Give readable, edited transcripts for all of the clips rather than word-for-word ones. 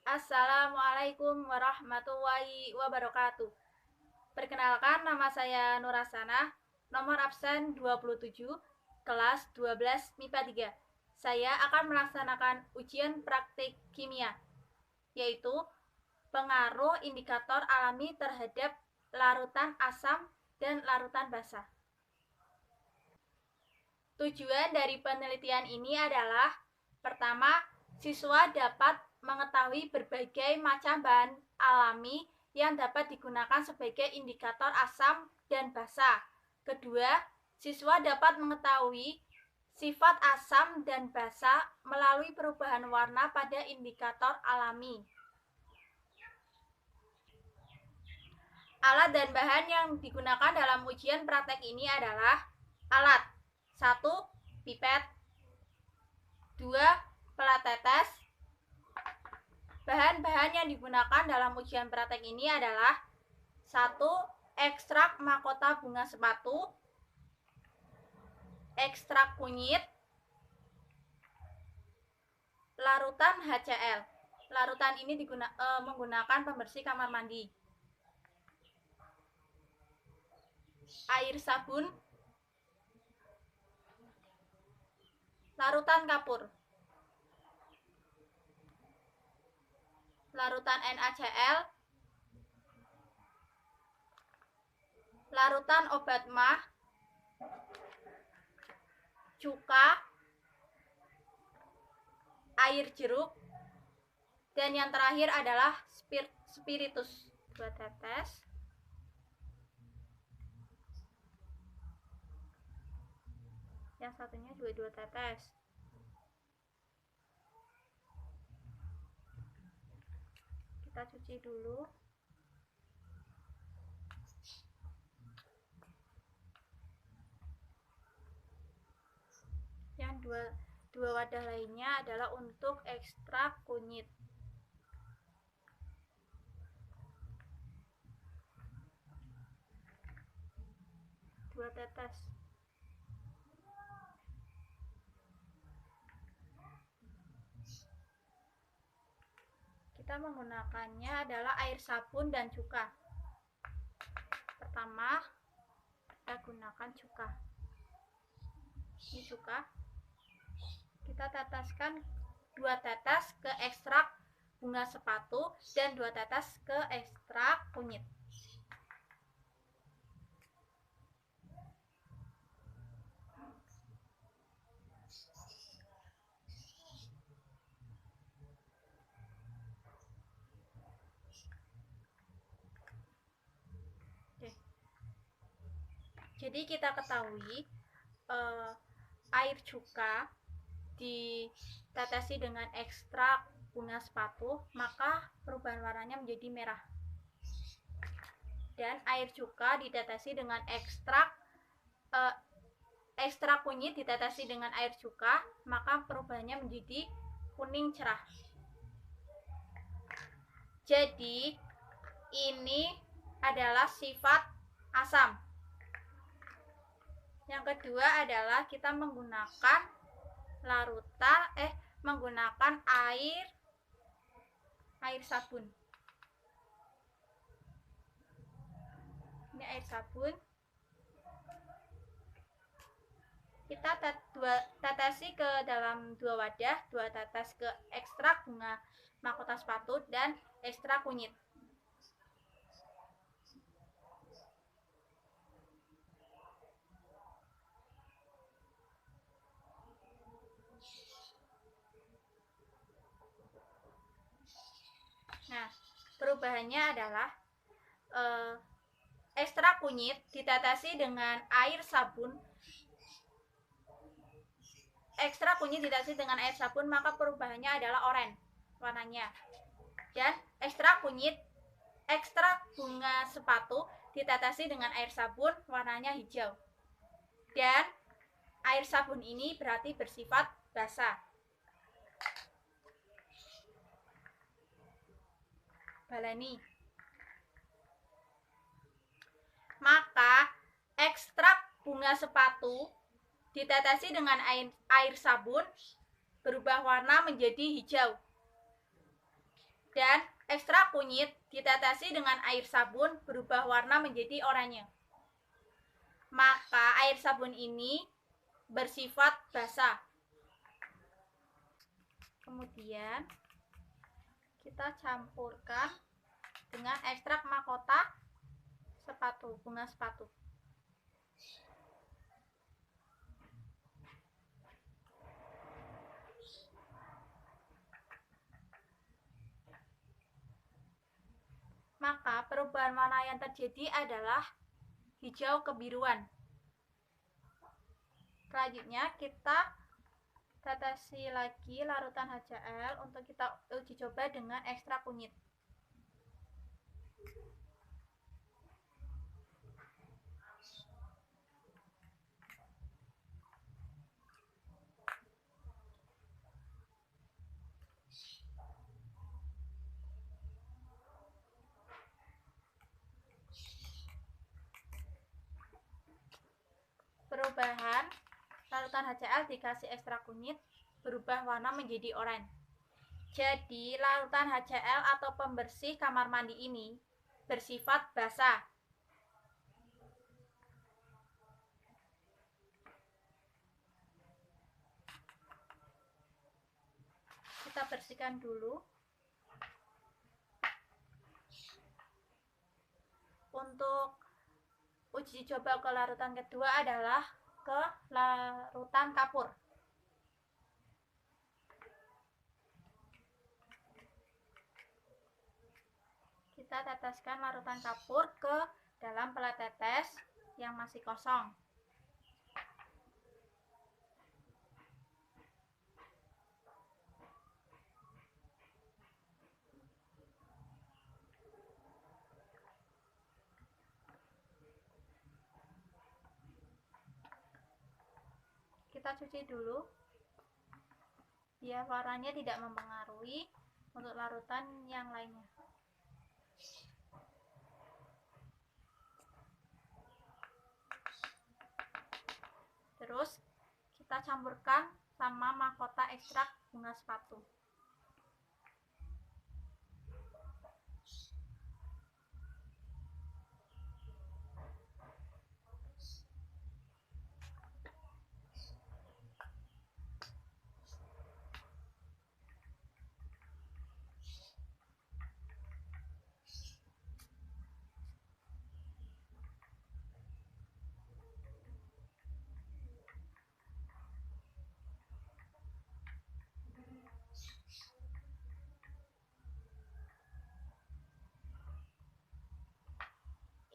Assalamualaikum warahmatullahi wabarakatuh. Perkenalkan, nama saya Nurasana, nomor absen 27, kelas 12 MIPA 3. Saya akan melaksanakan ujian praktik kimia, yaitu pengaruh indikator alami terhadap larutan asam dan larutan basa. Tujuan dari penelitian ini adalah: pertama, siswa dapat mengetahui berbagai macam bahan alami yang dapat digunakan sebagai indikator asam dan basa. Kedua, siswa dapat mengetahui sifat asam dan basa melalui perubahan warna pada indikator alami. Alat dan bahan yang digunakan dalam ujian praktek ini adalah: alat 1. Pipet. 2. Pelat tetes. Bahan-bahan yang digunakan dalam ujian praktek ini adalah: 1. Ekstrak mahkota bunga sepatu, ekstrak kunyit, larutan HCl. Larutan ini menggunakan pembersih kamar mandi. Air sabun, larutan kapur, larutan NaCl, larutan obat mah, cuka, air jeruk, dan yang terakhir adalah spiritus 2 tetes. Yang satunya 2 tetes. Kita cuci dulu. Yang dua wadah lainnya adalah untuk ekstrak kunyit. Dua tetes. Kita menggunakannya adalah air sabun dan cuka. Pertama, kita gunakan cuka. Ini cuka. Kita teteskan 2 tetes ke ekstrak bunga sepatu dan 2 tetes ke ekstrak kunyit. Jadi kita ketahui air cuka ditetesi dengan ekstrak bunga sepatu, maka perubahan warnanya menjadi merah. Dan air cuka ditetesi dengan ekstrak kunyit ditetesi dengan air cuka, maka perubahannya menjadi kuning cerah. Jadi ini adalah sifat asam. Yang kedua adalah kita menggunakan menggunakan air sabun. Ini air sabun. Kita tetesi ke dalam 2 wadah, 2 tetes ke ekstrak bunga mahkota sepatu dan ekstrak kunyit. Nah, perubahannya adalah ekstrak kunyit ditetesi dengan air sabun. Ekstrak kunyit ditetesi dengan air sabun, maka perubahannya adalah oranye warnanya. Dan ekstrak bunga sepatu ditetesi dengan air sabun, warnanya hijau. Dan air sabun ini berarti bersifat basa. Balani. Maka ekstrak bunga sepatu ditetesi dengan air sabun berubah warna menjadi hijau. Dan ekstrak kunyit ditetesi dengan air sabun berubah warna menjadi oranye. Maka air sabun ini bersifat basah. Kemudian kita campurkan dengan ekstrak mahkota bunga sepatu. Maka perubahan warna yang terjadi adalah hijau kebiruan. Selanjutnya kita tetesi lagi larutan HCl untuk kita uji coba dengan ekstrak kunyit. Perubahan larutan HCl dikasih ekstrak kunyit berubah warna menjadi oranye. Jadi larutan HCl atau pembersih kamar mandi ini bersifat basah. Kita bersihkan dulu. Untuk uji coba ke larutan kedua adalah ke larutan kapur. Kita teteskan larutan kapur ke dalam pelet tetes yang masih kosong. Kita cuci dulu biar warnanya tidak mempengaruhi untuk larutan yang lainnya. Terus kita campurkan sama mahkota ekstrak bunga sepatu.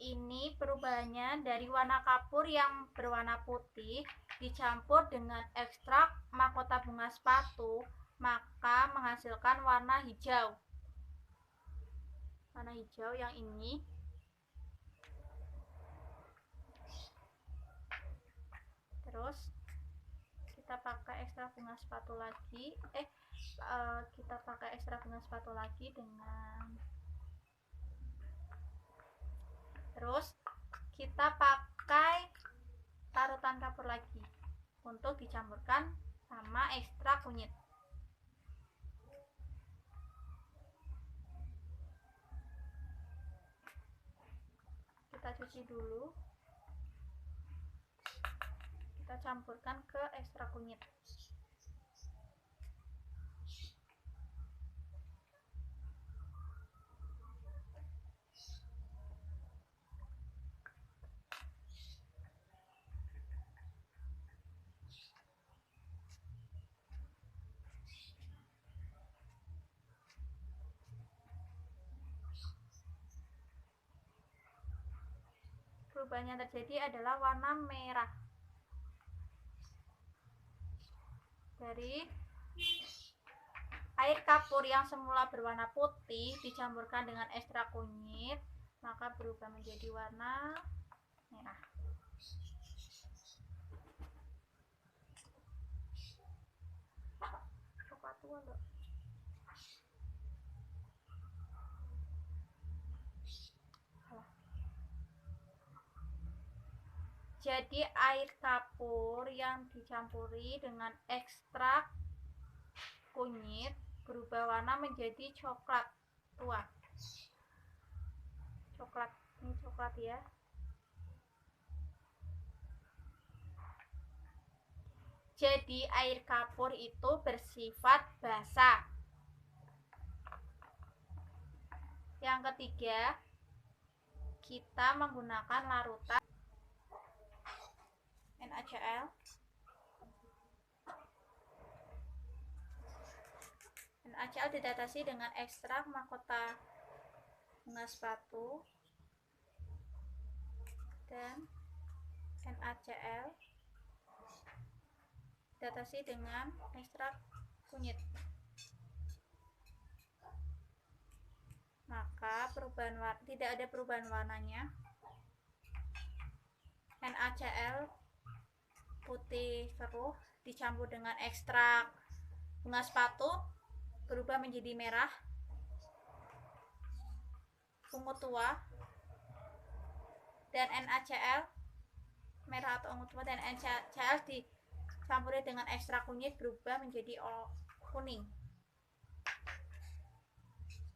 Ini perubahannya dari warna kapur yang berwarna putih dicampur dengan ekstrak mahkota bunga sepatu, maka menghasilkan warna hijau. Warna hijau yang ini. Terus kita pakai ekstrak bunga sepatu lagi. Kita pakai ekstrak bunga sepatu lagi dengan. Terus kita pakai larutan kapur lagi untuk dicampurkan sama ekstrak kunyit. Kita cuci dulu. Kita campurkan ke ekstrak kunyit. Perubahan yang terjadi adalah warna merah. Dari air kapur yang semula berwarna putih dicampurkan dengan ekstrak kunyit, maka berubah menjadi warna merah. Jadi air kapur yang dicampuri dengan ekstrak kunyit berubah warna menjadi coklat. tua. Coklat, ini coklat ya. Jadi air kapur itu bersifat basa. Yang ketiga, kita menggunakan larutan NaCl. NaCl ditetesi dengan ekstrak mahkota bunga sepatu dan NaCl ditetesi dengan ekstrak kunyit. Maka tidak ada perubahan warnanya. NaCl putih keruh dicampur dengan ekstrak bunga sepatu berubah menjadi merah ungu tua, dan NaCl merah atau ungu tua dan NaCl dicampuri dengan ekstrak kunyit berubah menjadi kuning.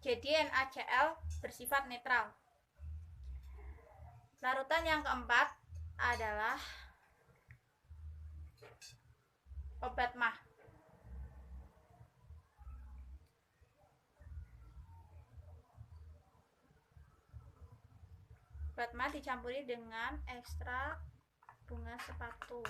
Jadi NaCl bersifat netral. Larutan yang keempat adalah obat mah. Obat mah dicampuri dengan ekstrak bunga sepatu.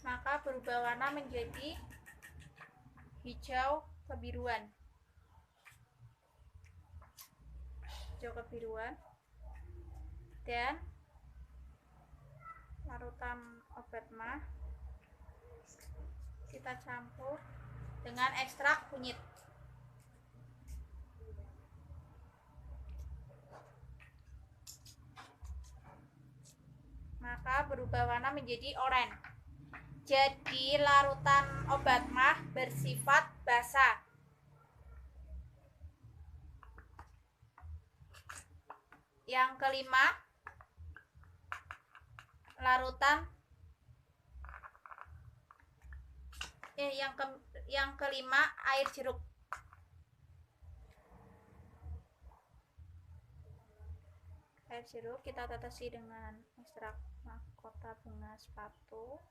Maka berubah warna menjadi hijau kebiruan. Dan larutan obat mah kita campur dengan ekstrak kunyit. Maka berubah warna menjadi oranye. Jadi larutan obat mah bersifat basa. Yang kelima, larutan yang kelima air jeruk. Air jeruk kita tetesi dengan ekstrak mahkota bunga sepatu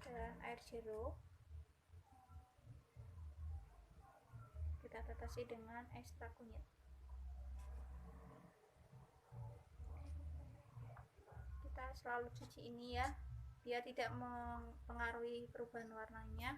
dan air jeruk kita tetesi dengan ekstrak kunyit. Kita selalu cuci ini ya, biar tidak mempengaruhi perubahan warnanya.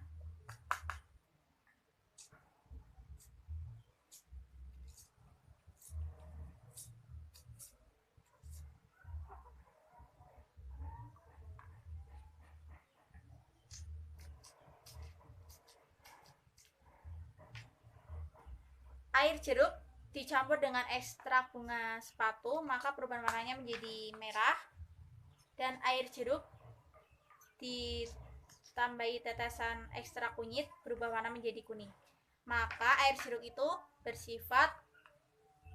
Air jeruk dicampur dengan ekstrak bunga sepatu, maka perubahan warnanya menjadi merah. Dan air jeruk ditambahi tetesan ekstrak kunyit berubah warna menjadi kuning. Maka air jeruk itu bersifat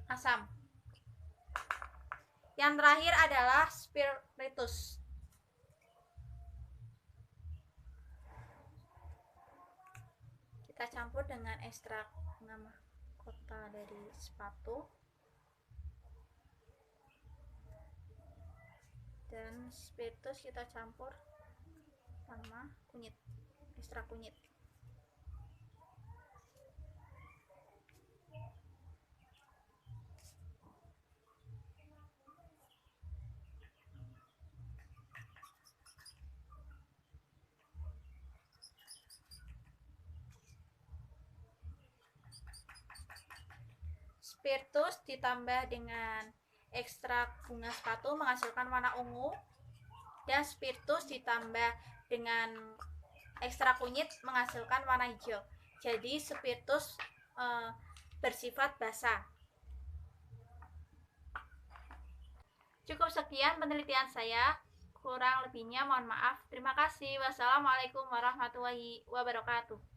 asam. Yang terakhir adalah spiritus. Kita campur dengan ekstrak bunga mahkota dari sepatu dan spiritus kita campur sama kunyit, ekstrak kunyit. Spiritus ditambah dengan ekstrak bunga sepatu menghasilkan warna ungu, dan spiritus ditambah dengan ekstrak kunyit menghasilkan warna hijau. Jadi spiritus bersifat basa. Cukup sekian penelitian saya. Kurang lebihnya mohon maaf. Terima kasih. Wassalamualaikum warahmatullahi wabarakatuh.